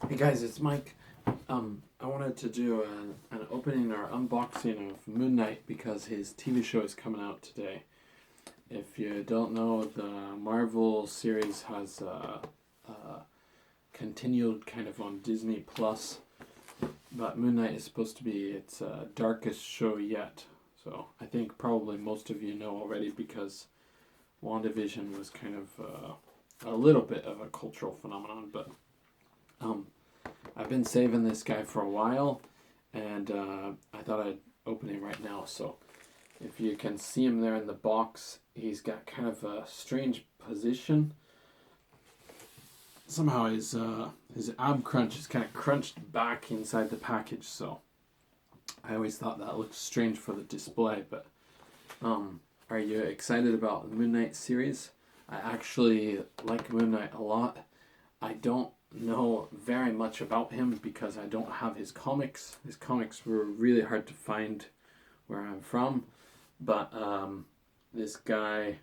Hey guys, it's Mike. I wanted to do an opening or unboxing of Moon Knight because his TV show is coming out today. If you don't know, the Marvel series has continued kind of on Disney Plus, but Moon Knight is supposed to be its darkest show yet. So I think probably most of you know already because WandaVision was kind of a little bit of a cultural phenomenon, but I've been saving this guy for a while, and I thought I'd open him right now. So if you can see him there in the box, he's got kind of a strange position. Somehow his ab crunch is kind of crunched back inside the package, so I always thought that looked strange for the display. But are you excited about the Moon Knight series? I actually like Moon Knight a lot. I don't know very much about him because I don't have his comics. His comics were really hard to find where I'm from, but this guy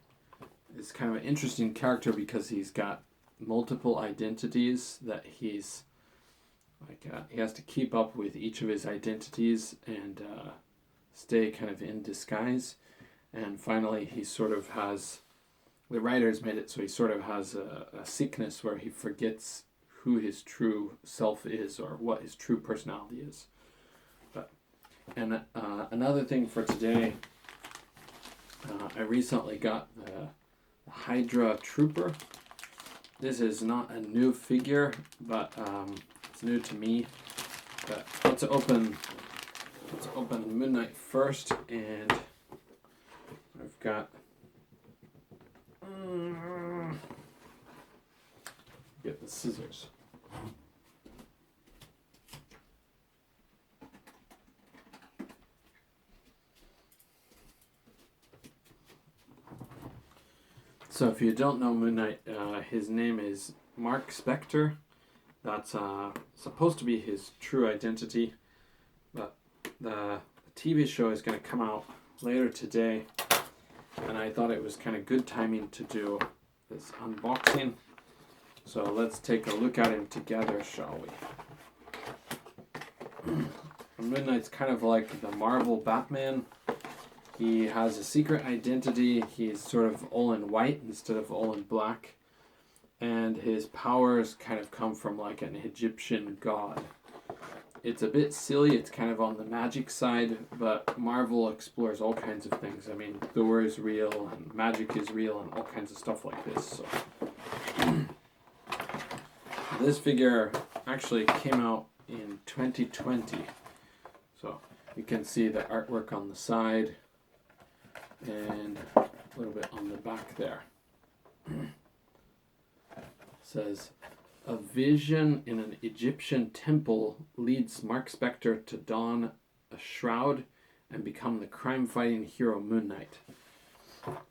is kind of an interesting character because he's got multiple identities that he's like he has to keep up with each of his identities and stay kind of in disguise, and finally he sort of has, the writers made it so he sort of has a sickness where he forgets who his true self is or what his true personality is. But another thing for today, I recently got the Hydra Trooper. This is not a new figure, but it's new to me. But let's open Moon Knight first, and I've got get the scissors. So if you don't know Moon Knight, his name is Marc Spector. That's supposed to be his true identity, but the TV show is going to come out later today, and I thought it was kind of good timing to do this unboxing. So let's take a look at him together, shall we? Moon Knight's kind of like the Marvel Batman. He has a secret identity. He's sort of all in white instead of all in black. And his powers kind of come from like an Egyptian god. It's a bit silly. It's kind of on the magic side, but Marvel explores all kinds of things. I mean, Thor is real, and magic is real, and all kinds of stuff like this. So this figure actually came out in 2020. So you can see the artwork on the side and a little bit on the back there. It says, a vision in an Egyptian temple leads Marc Spector to don a shroud and become the crime-fighting hero Moon Knight.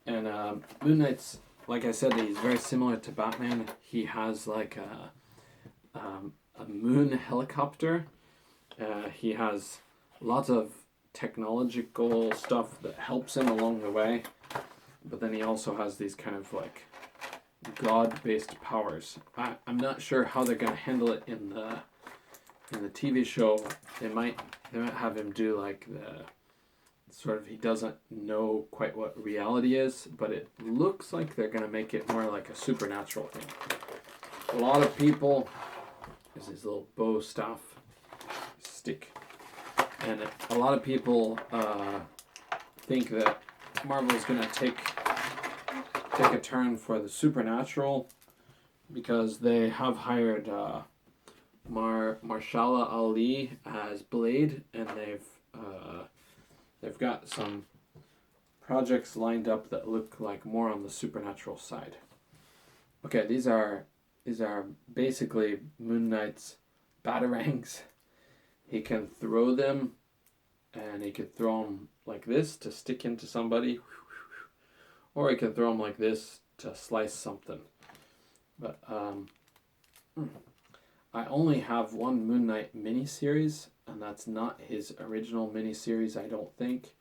And Moon Knight's, like I said, he's very similar to Batman. He has like a moon helicopter. He has lots of technological stuff that helps him along the way, but then he also has these kind of like god-based powers. I'm not sure how they're going to handle it in the TV show. They might have him do like the sort of, he doesn't know quite what reality is, but it looks like they're going to make it more like a supernatural thing. A lot of people, there's his little bow staff stick, and a lot of people think that Marvel is going to take a turn for the supernatural because they have hired Mahershala Ali as Blade, and they've got some projects lined up that look like more on the supernatural side. Okay, these are basically Moon Knight's batarangs. He can throw them, and he can throw them like this to stick into somebody, or he can throw them like this to slice something. But I only have one Moon Knight miniseries, and that's not his original miniseries, I don't think.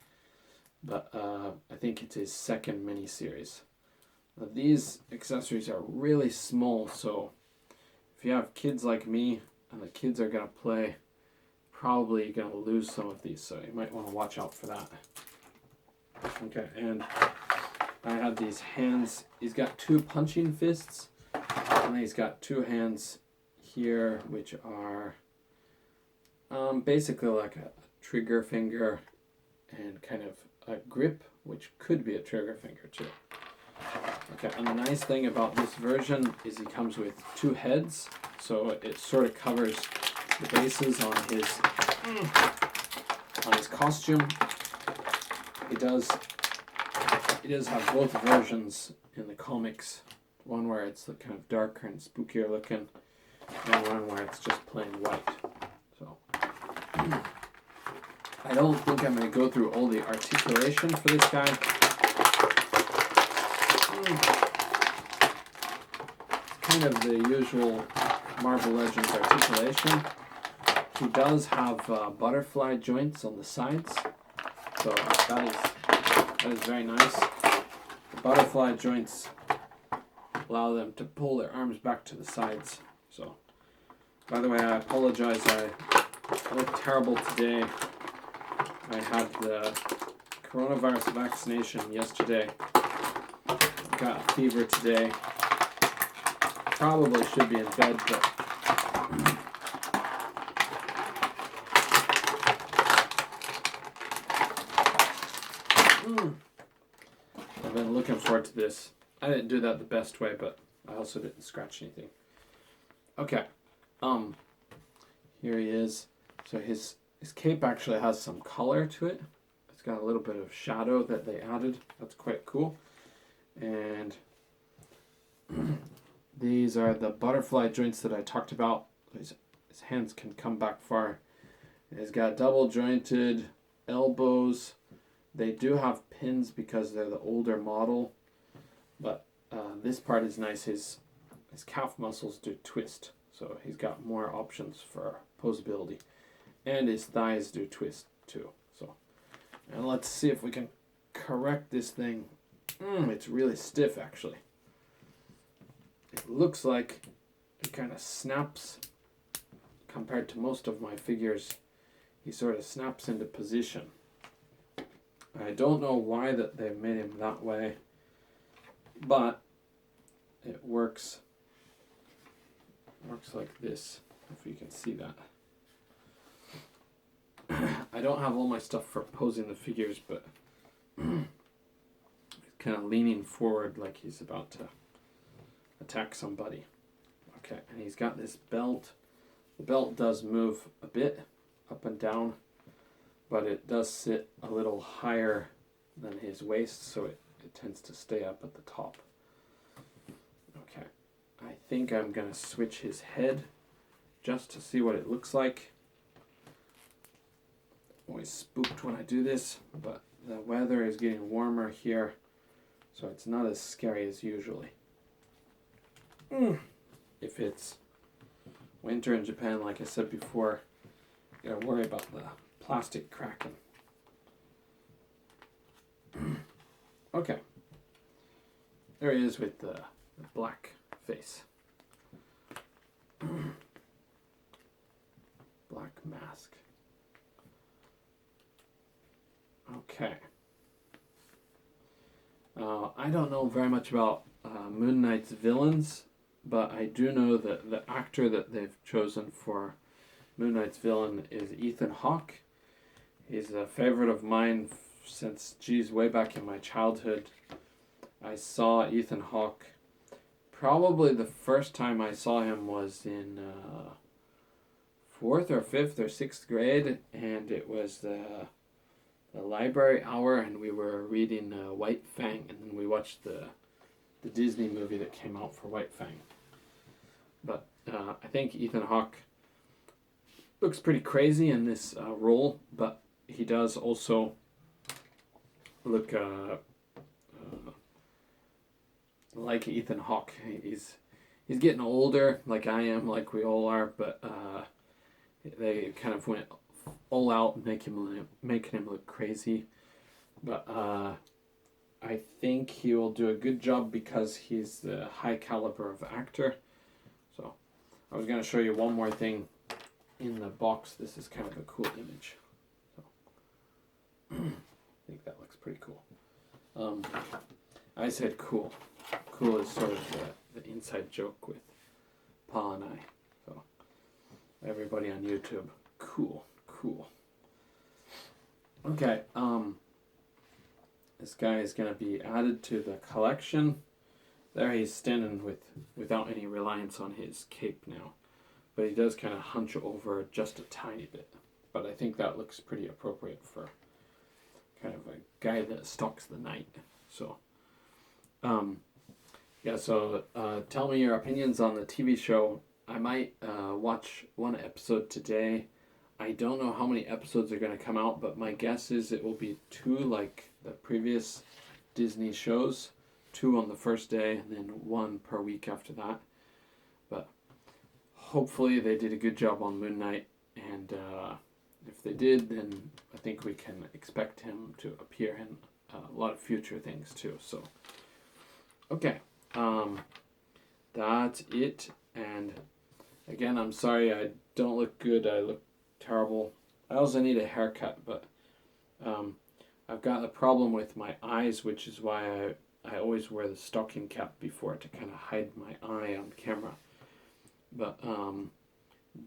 But I think it's his second miniseries. Now, these accessories are really small, so if you have kids like me, and the kids are going to play, probably going to lose some of these, so you might want to watch out for that. Okay, and I have these hands. He's got 2 punching fists, and he's got 2 hands here, which are basically like a trigger finger and kind of a grip, which could be a trigger finger too. Okay, and the nice thing about this version is he comes with 2 heads, so it sort of covers the bases on his costume. He does have both versions in the comics. One where it's kind of darker and spookier looking, and one where it's just plain white. So I don't think I'm going to go through all the articulation for this guy. It's kind of the usual Marvel Legends articulation. He does have butterfly joints on the sides, so that is very nice. The butterfly joints allow them to pull their arms back to the sides. So, by the way, I apologize. I look terrible today. I had the coronavirus vaccination yesterday. Got a fever today. Probably should be in bed, but I've been looking forward to this. I didn't do that the best way, but I also didn't scratch anything. Okay. Here he is. So his cape actually has some color to it. It's got a little bit of shadow that they added. That's quite cool. And these are the butterfly joints that I talked about. His hands can come back far. He's got double jointed elbows. They do have pins because they're the older model, but this part is nice. His calf muscles do twist, so he's got more options for posability, and his thighs do twist too. So, and let's see if we can correct this thing. It's really stiff actually. It looks like it kind of snaps compared to most of my figures. He sort of snaps into position. I don't know why that they've made him that way, but it works. Works like this, if you can see that. I don't have all my stuff for posing the figures, but he's kind of leaning forward like he's about to attack somebody. Okay, and he's got this belt. The belt does move a bit up and down, but it does sit a little higher than his waist, so it tends to stay up at the top. Okay, I think I'm going to switch his head just to see what it looks like. Always spooked when I do this, but the weather is getting warmer here, so it's not as scary as usually. If it's winter in Japan, like I said before, you gotta worry about the plastic cracking. Okay. There he is with the black face. Black mask. Okay. I don't know very much about Moon Knight's villains, but I do know that the actor that they've chosen for Moon Knight's villain is Ethan Hawke. He's a favorite of mine since, way back in my childhood. I saw Ethan Hawke. Probably the first time I saw him was in 4th or 5th or 6th grade, and it was the library hour, and we were reading White Fang, and then we watched the Disney movie that came out for White Fang. But I think Ethan Hawke looks pretty crazy in this role, but he does also look like Ethan Hawke. He's getting older, like I am, like we all are, but they kind of went all out, making him look crazy. But I think he will do a good job because he's the high caliber of actor. So I was going to show you one more thing in the box, this is kind of a cool image. So, I think that looks pretty cool. I said cool. Cool is sort of the inside joke with Paul and I. So everybody on YouTube, cool. Okay, this guy is going to be added to the collection. There he's standing without any reliance on his cape now. But he does kind of hunch over just a tiny bit. But I think that looks pretty appropriate for kind of a guy that stalks the night. So, tell me your opinions on the TV show. I might watch one episode today. I don't know how many episodes are going to come out, but my guess is it will be 2 like the previous Disney shows. 2 on the first day, and then 1 per week after that. But hopefully they did a good job on Moon Knight, and if they did, then I think we can expect him to appear in a lot of future things too. So, okay, that's it. And again, I'm sorry I don't look good. I look terrible. I also need a haircut, but I've got a problem with my eyes, which is why I always wear the stocking cap before to kind of hide my eye on camera. But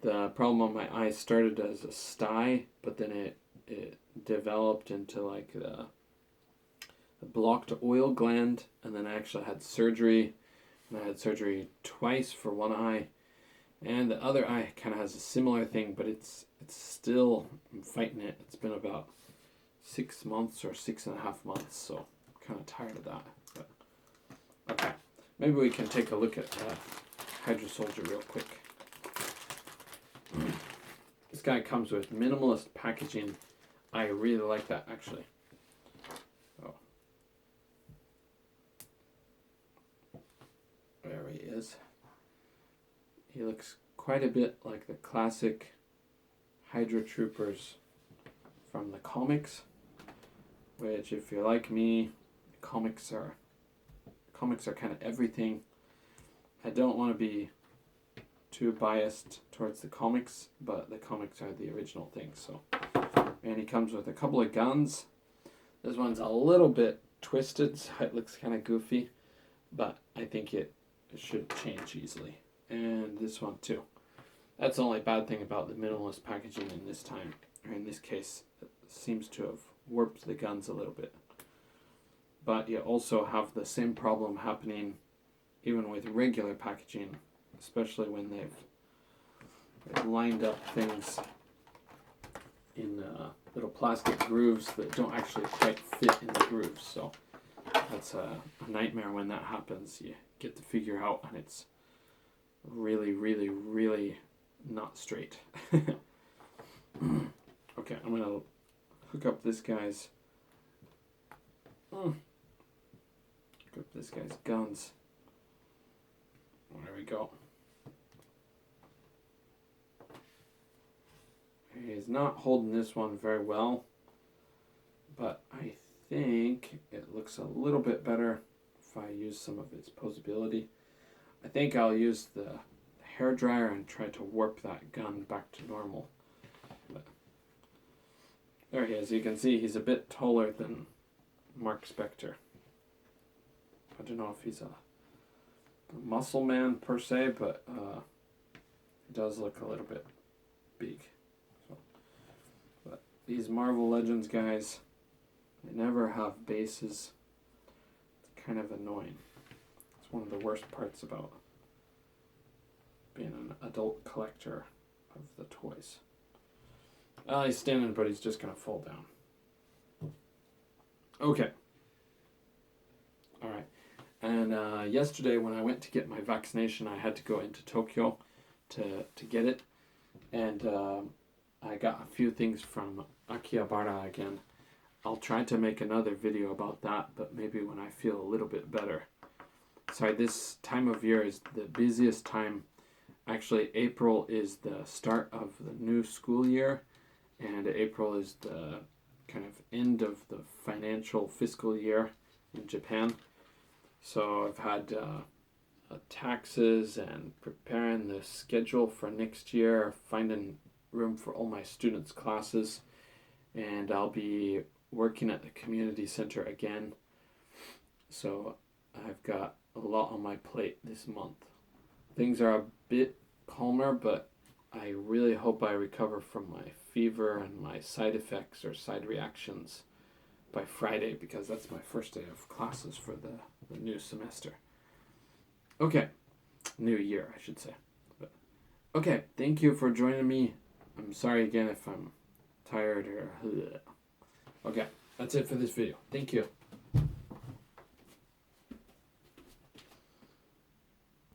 the problem on my eye started as a sty, but then it developed into like the blocked oil gland, and then I actually had surgery, and I had surgery twice for one eye, and the other eye kind of has a similar thing, but it's still, I'm fighting it. It's been about 6 months or 6.5 months, so I'm kind of tired of that. But okay, maybe we can take a look at Hydra Soldier real quick. This guy comes with minimalist packaging. I really like that, actually. Oh, there he is. He looks quite a bit like the classic Hydra Troopers from the comics, which, if you're like me, comics are kind of everything. I don't want to be too biased towards the comics, but the comics are the original thing. So, and he comes with a couple of guns. This one's a little bit twisted, so it looks kind of goofy, but I think it should change easily. And this one too. That's the only bad thing about the minimalist packaging in this time, or in this case, it seems to have warped the guns a little bit. But you also have the same problem happening even with regular packaging, especially when they've lined up things in little plastic grooves that don't actually quite fit in the grooves. So that's a nightmare when that happens. You get to figure out, and it's really, really, really not straight. Okay, I'm going to hook up this guy's guns. There we go. He's not holding this one very well, but I think it looks a little bit better if I use some of its posability. I think I'll use the hairdryer and try to warp that gun back to normal. But there he is. You can see he's a bit taller than Marc Spector. I don't know if he's a muscle man per se, but he does look a little bit big. So, but these Marvel Legends guys, they never have bases. It's kind of annoying. It's one of the worst parts about being an adult collector of the toys. He's standing, but he's just going to fall down. Okay. Alright. And yesterday when I went to get my vaccination, I had to go into Tokyo to get it. And I got a few things from Akihabara again. I'll try to make another video about that, but maybe when I feel a little bit better. Sorry, this time of year is the busiest time. Actually, April is the start of the new school year, and April is the kind of end of the financial fiscal year in Japan. So I've had taxes and preparing the schedule for next year, finding room for all my students' classes, and I'll be working at the community center again. So I've got a lot on my plate this month. Things are a bit calmer, but I really hope I recover from my fever and my side effects or side reactions by Friday, because that's my first day of classes for the new semester. Okay, new year, I should say. But, okay, thank you for joining me. I'm sorry again if I'm tired or... Okay, that's it for this video. Thank you.